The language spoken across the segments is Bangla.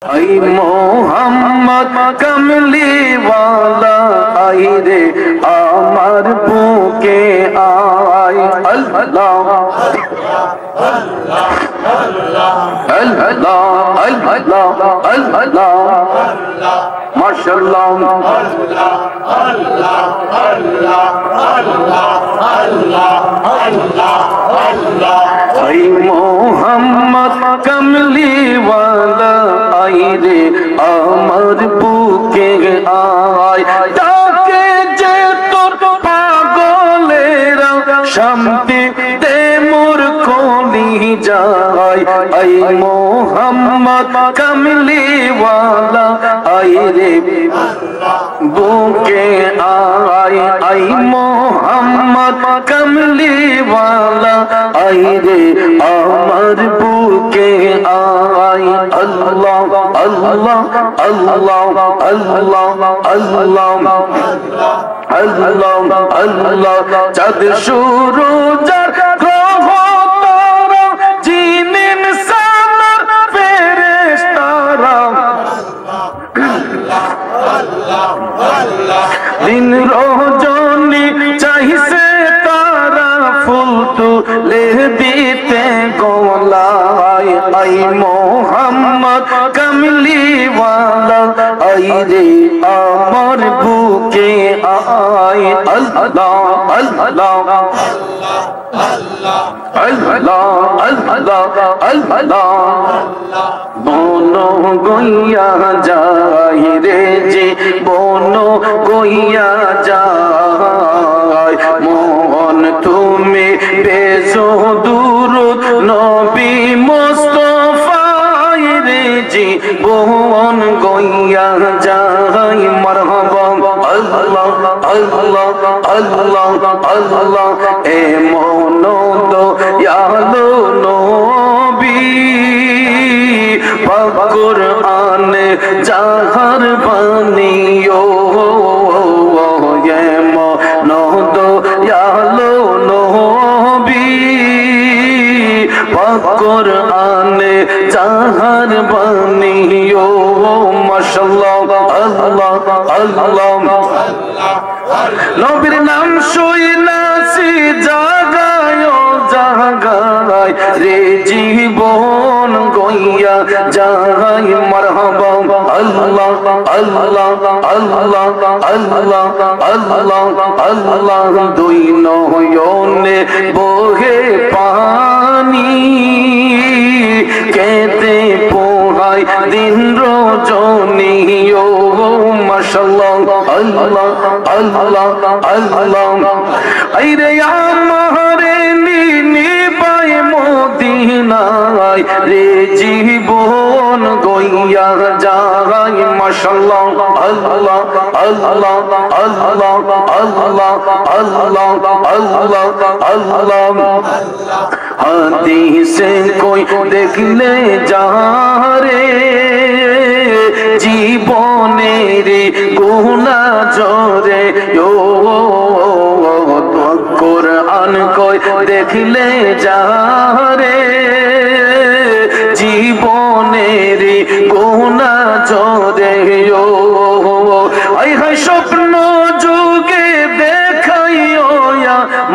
आई मोहम्मद कमली वाला आई रे आमर बुके आय अल्लाह अल्लाह अल्लाह अल्लाह माशाअल्लाह आई मोहम्मद कमली वाला आई रे आमर बुके आय ताके जे तोर पागलेरा शांति दे मोर कोली जाय आई मोहम्मद कमली वाला आई रे बुके आय आई मोहम्मद कमली वाला आई रे आमर बुके आय अल्लाह अल्लाह अल्लाह अल्लाह अल्लाह अल्लाह अल्लाह चाँद सूरज ग्रह तारा जिन इंसान फेरेश्तारा दिन रजनी चाहिए तारा फूल तुले दीते गोलाय आई मोहम्मद कमली वाला आई रे आमर बुके आय अल्लाह अल्लाह अल्लाह अल्लाह अल्लाह बोनो गोइया जाय रे जी बोनो गोइया जाय मोहन তুমি বেজো দুরুদ নবী মুস্তাফায় রে জীবন গইয়া যায় মারহাবা আল্লাহ আল্লাহ আল্লাহ আল্লাহ এ মন দয়ালু নবী পাক কুরআন জাহার বানিও এ মন দয়ালু নবী পাক কুরআন জাহার বানিও মাশাআল্লাহ আল্লাহ আল্লাহ নবীর নাম শুইলাছি জাগায় জাগায় রে জীবন গইয়া যায় মারহাবা আল্লাহ আল্লাহ আল্লাহ আল্লাহ আল্লাহ আল্লাহ দুই নয়নে বহে পানি কেতে পোহায় দিন রজনী ও মাশাআল্লাহ আল্লাহ আল্লাহ আল্লাহ আইরে আমারে নিনি পায় মদিনায় রে জীবন গইয়া যায় মাশাআল্লাহ আল্লাহ আল্লাহ আল্লাহ আল্লাহ আল্লাহ আল্লাহ আল্লাহ হাদিসে কোই দেখলে যারে জীবনের গুনাহ জরে ও কুরআন কই দেখলে যারে জীবনের গুনাহ জরে ও আই হাই স্বপ্ন যুগে দেখাইও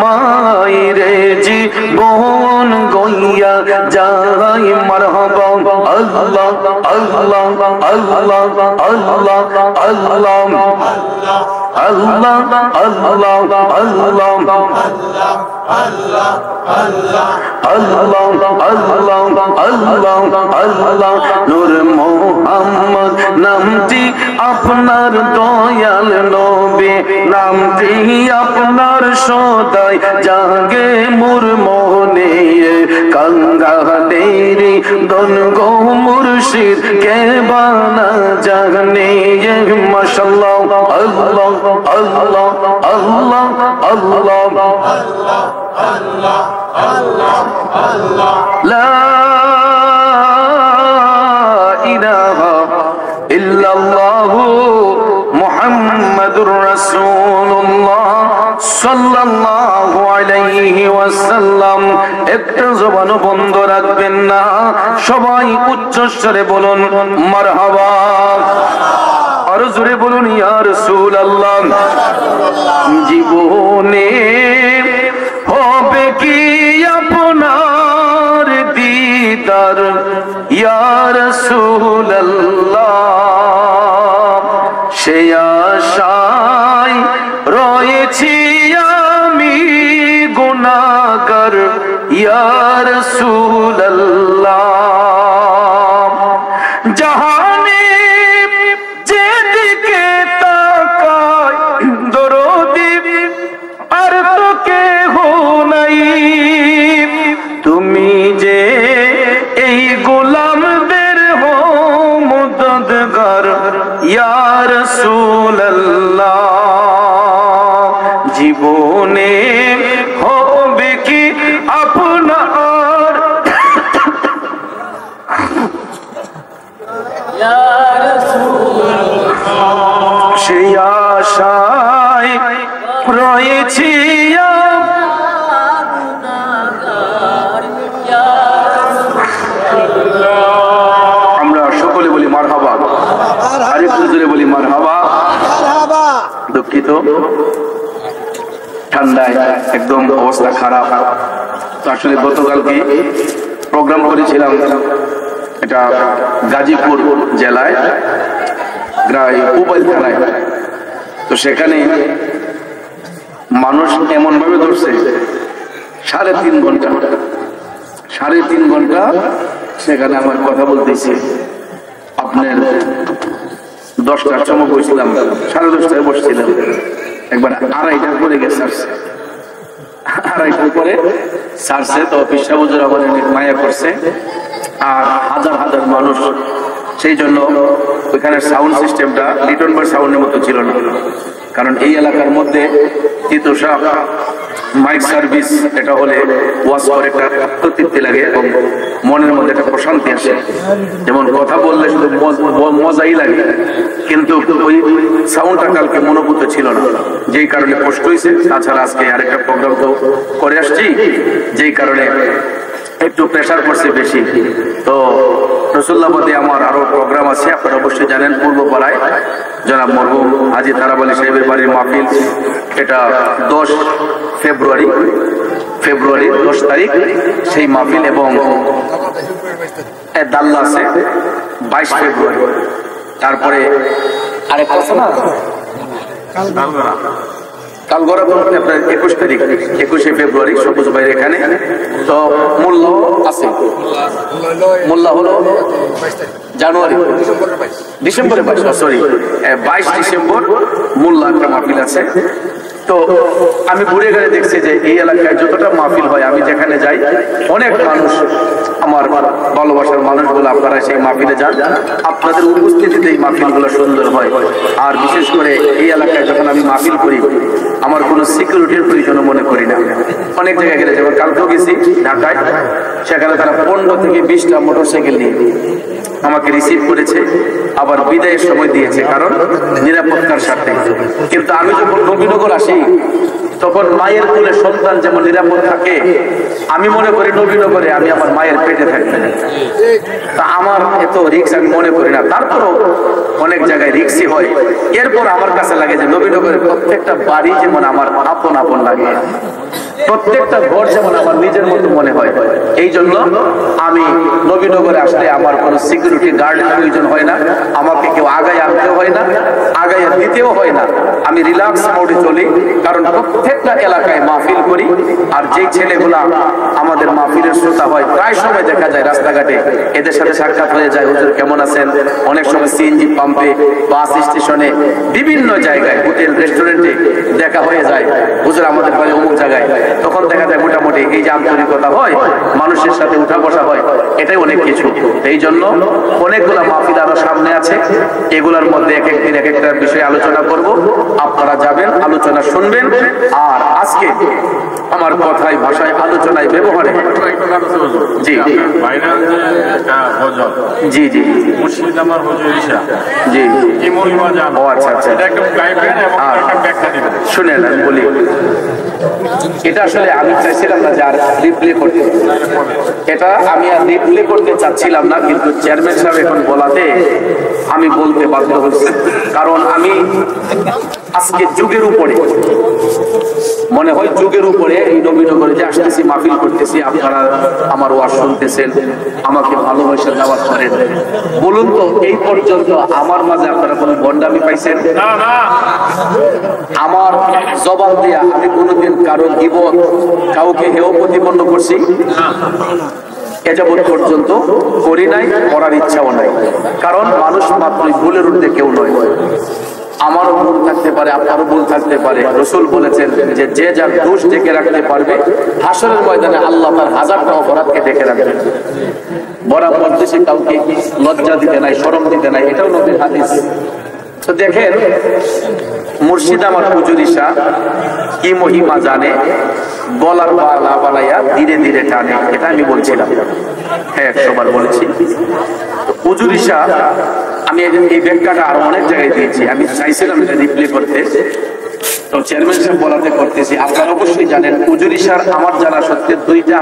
মাইরে জীবন গইয়া যায় মারহাবা আল্লাহ আল্লাহ আল্লাহ আল্লাহ আল্লাহ আল্লাহ আল্লাহ আল্লাহ আল্লাহ আল্লাহ আল্লাহ নূর মুহাম্মদ নামটি আপনার দয়াল নবী নামটি আপনার সদাই জাগে মোর মনে কাঙ্গালেরি দন গো মুর্শিদ কে বানা জাগনে মাশাআল্লাহ আল্লাহ আল্লাহ আল্লাহ আল্লাহ আল্লাহ আল্লাহ আল্লাহ লা ইলাহা ইল্লাল্লাহু মুহাম্মাদুর রাসূলুল্লাহ সাল্লাল্লাহু আলাইহি আলাইহি ওয়াসাল্লাম। একটা জবানও বন্ধ রাখবেন না, সবাই উচ্চস্বরে বলুন মারহাবা। আরো জোরে বলুন ইয়া রাসূলুল্লাহ। জীবনে হবে কি আপনার দিদার ইয়া রাসূলুল্লাহ, সে আশায় রয়েছি আমি গুনাহগার ইয়া রাসূলুল্লাহ। জাহানে যেদিকে তাকাই দরদি আর তো কেহ নাই, তুমি যে এই গোলামদের হো মুদদগার ইয়া রাসূলুল্লাহ। জীবনে হবে কি আপনার সেই আশায় রয়েছি আমরা সকলে বলি মারহাবা, আরেকটু জোরে বলি মারহাবা। দুঃখিত, ঠান্ডায় একদম অবস্থা খারাপ। তো আসলে গতকালকে প্রোগ্রাম করেছিলাম, এটা গাজীপুর জেলায় পুবাইল থানায়। তো সেখানে মানুষ এমন ভাবে ধরছে 3.5 ঘন্টা, 3.5 ঘন্টা সেখানে আমার কথা বলতেছি। আপনার 10টার সময় বসছিলাম, 10:30টায় বসছিলাম, একবার 2:30টার পরে গেছে, 2:30টার পরে সারছে। তো পিসা হুজুর আমার অনেক মায়া করছে, আর হাজার হাজার মানুষ। সেই জন্য ওইখানে সাউন্ড সিস্টেমটা লিটন বার সাউন্ডের মতো ছিল না, কারণ এই এলাকার মধ্যে তিতুষা মাইক সার্ভিস এটা হলে ওয়াজ করে একটা তৃপ্তি লাগে এবং মনের মধ্যে একটা প্রশান্তি আসে। যেমন কথা বললে শুধু মজাই লাগে, কিন্তু ওই সাউন্ডটা কালকে মনোভূত ছিল না, যেই কারণে কষ্ট হয়েছে। তাছাড়া আজকে আরেকটা প্রোগ্রাম তো করে আসছি, যেই কারণে একটু প্রেশার পড়ছে বেশি। তো রসুল্লাহবাদে আমার আরো প্রোগ্রাম আছে, আপনারা অবশ্যই জানেন। পূর্বপাড়ায় জনাব মরহুম হাজী তারাব আলী সাহেবের বাড়ির মাহফিল, এটা 10 ফেব্রুয়ারি 10 তারিখ সেই মাহফিল। এবং দাল্লা আছে 22 ফেব্রুয়ারি। তারপরে আরেকটা আছে না কালগড়া, আপনার 21 তারিখ 21শে ফেব্রুয়ারি সবুজ ভাইয়ের এখানে। তো মোল্লা আছে, মোল্লা হলো জানুয়ারি ডিসেম্বরে 22 ডিসেম্বর মোল্লা একটা মাহফিল আছে। তো আমি ঘুরে গেলে দেখছি যে এই এলাকায় যতটা মাহফিল হয়, আমি যেখানে যাই অনেক মানুষ, আমার ভালোবাসার মানুষগুলো, আপনারা সেই মাহফিলে যান, আপনাদের উপস্থিতিতে এই মাহফিলগুলো সুন্দর হয়। আর বিশেষ করে এই এলাকায় যখন আমি মাহফিল করি, আমার কোনো সিকিউরিটির প্রয়োজনও মনে করি না। অনেক জায়গায় গেলে, যেমন কালকেও গেছি ঢাকায়, সেখানে তারা 15 থেকে 20টা মোটরসাইকেল নিয়ে আমাকে রিসিভ করেছে, আবার বিদায়ের সময় দিয়েছে, কারণ নিরাপত্তার স্বার্থে। কিন্তু আমি যখন নবীনগর আসি, তখন মায়ের কোলে সন্তান যেমন নিরাপদ থাকে, আমি মনে করি নবীনগরে আমি আমার মায়ের পেটে থাকবে। তা আমার এত রিস্ক আমি মনে করি না, তারপরও অনেক জায়গায় রিস্কই হয়। এরপর আমার কাছে লাগে যে নবীনগরের প্রত্যেকটা বাড়ি যেমন আমার আপন আপন লাগে, প্রত্যেকটা ঘর যেমন আমার নিজের মতো মনে হয়। এই জন্য আমি নবীনগরে আসলে আমার কোনো সিকিউরিটি গার্ডের প্রয়োজন হয় না, আমাকে কেউ আগায় আনতেও হয় না, আগায় দিতেও হয় না। আমি রিল্যাক্স মোডে চলি, কারণ প্রত্যেকটা এলাকায় মাহফিল করি। আর যেই ছেলেগুলা আমাদের মাহফিলের শ্রোতা হয়, প্রায় সময় দেখা যায় রাস্তাঘাটে এদের সাথে সাক্ষাৎ হয়ে যায়, হুজুর কেমন আছেন। অনেক সময় সিএনজি পাম্পে, বাস স্টেশনে, বিভিন্ন জায়গায়, হোটেল রেস্টুরেন্টে দেখা হয়ে যায়, হুজুর আমাদের বাড়ি অমুক জায়গায়। তখন দেখা যায় মোটামুটি এই যে আন্তরিকতা হয়, মানুষের সাথে উঠা বসা হয়, এটাই অনেক কিছু। এই জন্য অনেকগুলা মাহফিল আরো সামনে আছে, এগুলোর মধ্যে এক একদিন এক একটা বিষয়ে আলোচনা করব। আপনারা যাবেন, আলোচনা শুনবেন। আর আজকে আমার কথায়, ভাষায়, আলোচনায়, ব্যবহারে জি জি জি মুর্শিদ আমার হুজুর ঈশা জি ও আচ্ছা আচ্ছা শুনেন বলি। এটা আসলে আমি চাইছিলাম না যে আর রিপ্লে করতে, এটা আমি আর রিপ্লে করতে চাচ্ছিলাম না, কিন্তু চেয়ারম্যান সাহেব এখন বলাতে আমি বলতে বাধ্য হচ্ছি। কারণ আমি আজকে যুগের উপরে মনে হয়, যুগের উপরে এই নবীনগরে যে আসতেছি, মাহফিল করতেছি, আপনারা আমার ওয়াজ শুনতেছেন, আমাকে ভালোবাসা দেওয়া করেন, বলুন তো এই পর্যন্ত আমার মাঝে আপনারা কোনো ভণ্ডামি পাইছেন? আমার জবাব দিয়া আমি কোনোদিন কারো গীবত, কাউকে হেয় প্রতিপন্ন করছি এ যাবৎ পর্যন্ত করি নাই, করার ইচ্ছাও নাই। কারণ মানুষ মাত্রই ভুলের ঊর্ধ্বে কেউ নয়। আমারও ভুল থাকতে পারে, আপনারও ভুল থাকতে পারে। রাসূল বলেছেন যে যে যার দোষ ঢেকে রাখতে পারবে, হাসরের ময়দানে আল্লাহ তার হাজারটা অপরাধকে ঢেকে রাখবেন। বরাবর দেশে কাউকে লজ্জা দিতে নাই, শরম দিতে নাই, এটাও নবীর হাদিস। তো দেখেন, মুর্শিদ আমার হুজুর ঈশা কি মহিমা জানে, গলার বালা বালাইয়া ধীরে ধীরে টানে, এটা আমি বলছিলাম। হ্যাঁ, 100 বার বলেছি। হুজুর ঈশা আমি এই ব্যাখ্যাটা আরো অনেক জায়গায় দিয়েছি, আমি চাইছিলাম এটা রিপ্লে করতে, তো চেয়ারম্যান সাহেব বলাতে করতেছি। আপনারা অবশ্যই জানেন হুজুর ঈশার আমার জানা সত্ত্বে 2টা